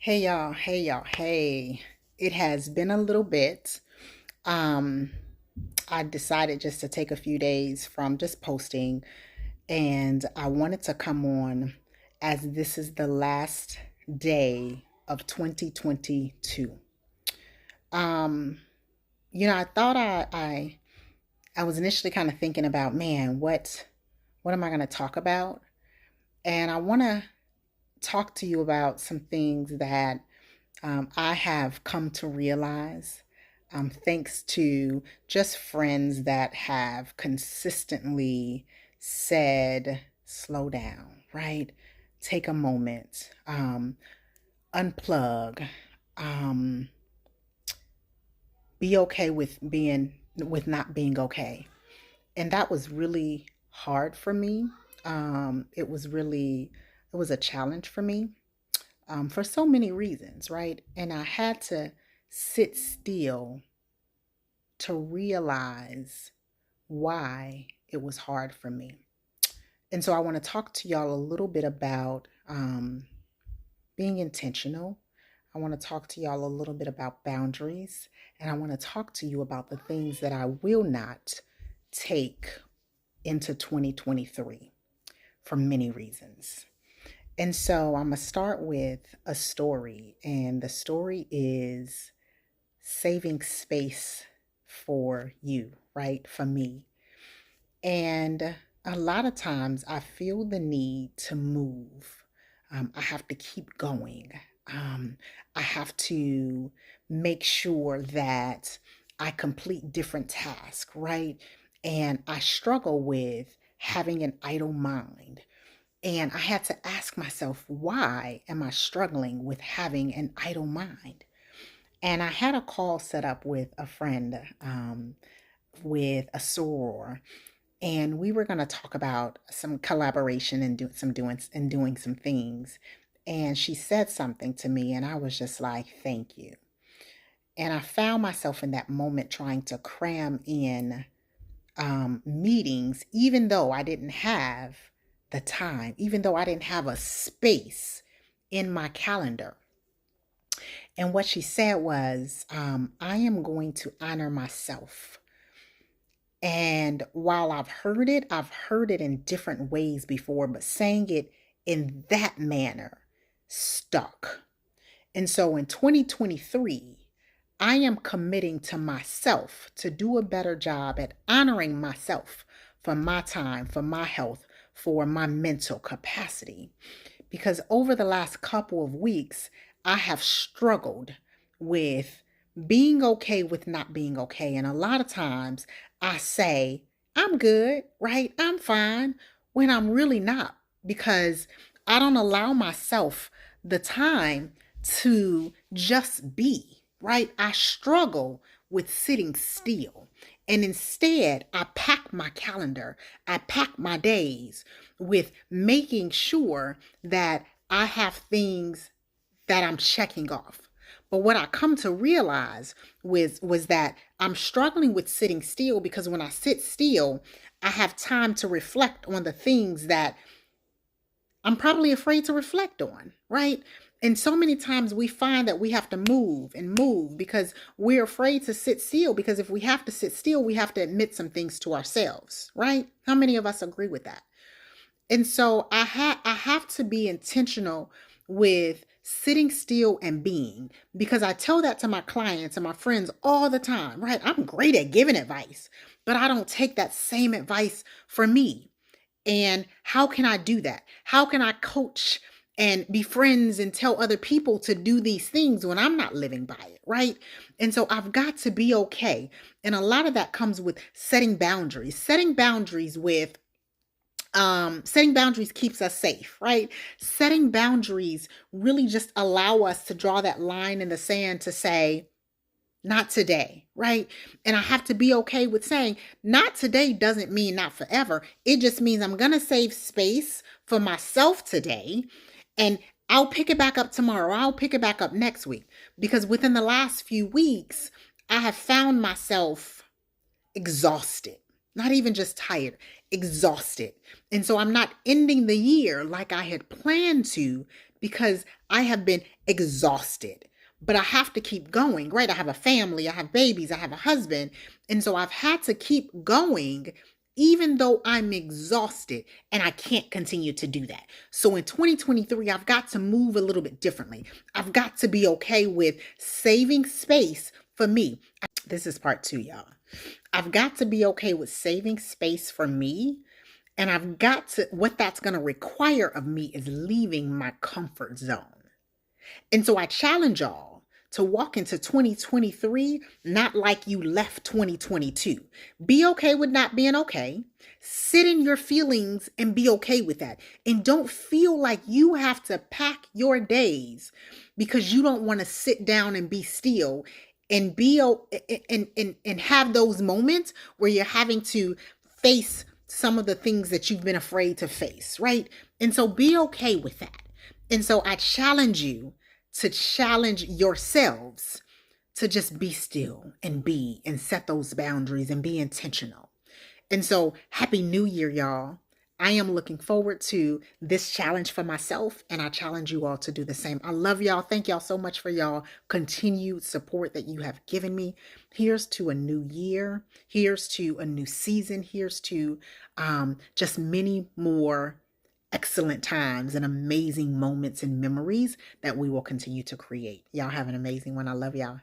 Hey y'all, hey y'all, hey. It has been a little bit. Um, I decided just to take a few days from just posting, and I wanted to come on as this is the last day of 2022. Um, I thought I was initially kind of thinking about, man, what am I going to talk about? And I want to talk to you about some things that I have come to realize, thanks to just friends that have consistently said, slow down, right? Take a moment, unplug, um, be okay with not being okay. And that was really hard for me. It was a challenge for me, for so many reasons, right? And I had to sit still to realize why it was hard for me. And so I want to talk to y'all a little bit about being intentional. I want to talk to y'all a little bit about boundaries. And I want to talk to you about the things that I will not take into 2023 for many reasons. And so I'm going to start with a story. And the story is saving space for you, right? For me. And a lot of times I feel the need to move. I have to keep going. Um, I have to make sure that I complete different tasks, right? And I struggle with having an idle mind. And I had to ask myself, why am I struggling with having an idle mind? And I had a call set up with a friend, with a soror, and we were going to talk about some collaboration and doing some things. And she said something to me, and I was just like, "Thank you." And I found myself in that moment trying to cram in meetings, even though I didn't have the time, even though I didn't have a space in my calendar. And what she said was, I am going to honor myself. And while I've heard it in different ways before, but saying it in that manner stuck. And so in 2023, I am committing to myself to do a better job at honoring myself for my time, for my health, for my mental capacity. Because over the last couple of weeks, I have struggled with being okay with not being okay. And a lot of times I say, I'm good, right? I'm fine, when I'm really not, because I don't allow myself the time to just be, right? I struggle with sitting still. And instead, I pack my calendar, I pack my days with making sure that I have things that I'm checking off. But what I come to realize was that I'm struggling with sitting still because when I sit still, I have time to reflect on the things that I'm probably afraid to reflect on, right? And so many times we find that we have to move and move because we're afraid to sit still. Because if we have to sit still, we have to admit some things to ourselves, right? How many of us agree with that? And so I have to be intentional with sitting still and being, because I tell that to my clients and my friends all the time, right? I'm great at giving advice, but I don't take that same advice for me. And how can I do that? How can I coach and be friends and tell other people to do these things when I'm not living by it, right? And so I've got to be okay. And a lot of that comes with setting boundaries. Setting boundaries keeps us safe, right? Setting boundaries really just allow us to draw that line in the sand to say, not today, right? And I have to be okay with saying, not today doesn't mean not forever. It just means I'm going to save space for myself today, and I'll pick it back up tomorrow. I'll pick it back up next week. Because within the last few weeks, I have found myself exhausted, not even just tired, exhausted. And so I'm not ending the year like I had planned to, because I have been exhausted. But I have to keep going, right? I have a family, I have babies, I have a husband. And so I've had to keep going even though I'm exhausted and I can't continue to do that. So in 2023, I've got to move a little bit differently. I've got to be okay with saving space for me. This is part 2, y'all. I've got to be okay with saving space for me. And I've got to, what that's going to require of me is leaving my comfort zone. And so I challenge y'all to walk into 2023 not like you left 2022. Be okay with not being okay. Sit in your feelings and be okay with that. And don't feel like you have to pack your days because you don't want to sit down and be still and be and have those moments where you're having to face some of the things that you've been afraid to face, right? And so be okay with that. And so I challenge you to challenge yourselves to just be still and be and set those boundaries and be intentional. And so happy new year, y'all. I am looking forward to this challenge for myself, and I challenge you all to do the same. I love y'all. Thank y'all so much for y'all continued support that you have given me. Here's to a new year. Here's to a new season. Here's to just many more excellent times and amazing moments and memories that we will continue to create. Y'all have an amazing one. I love y'all.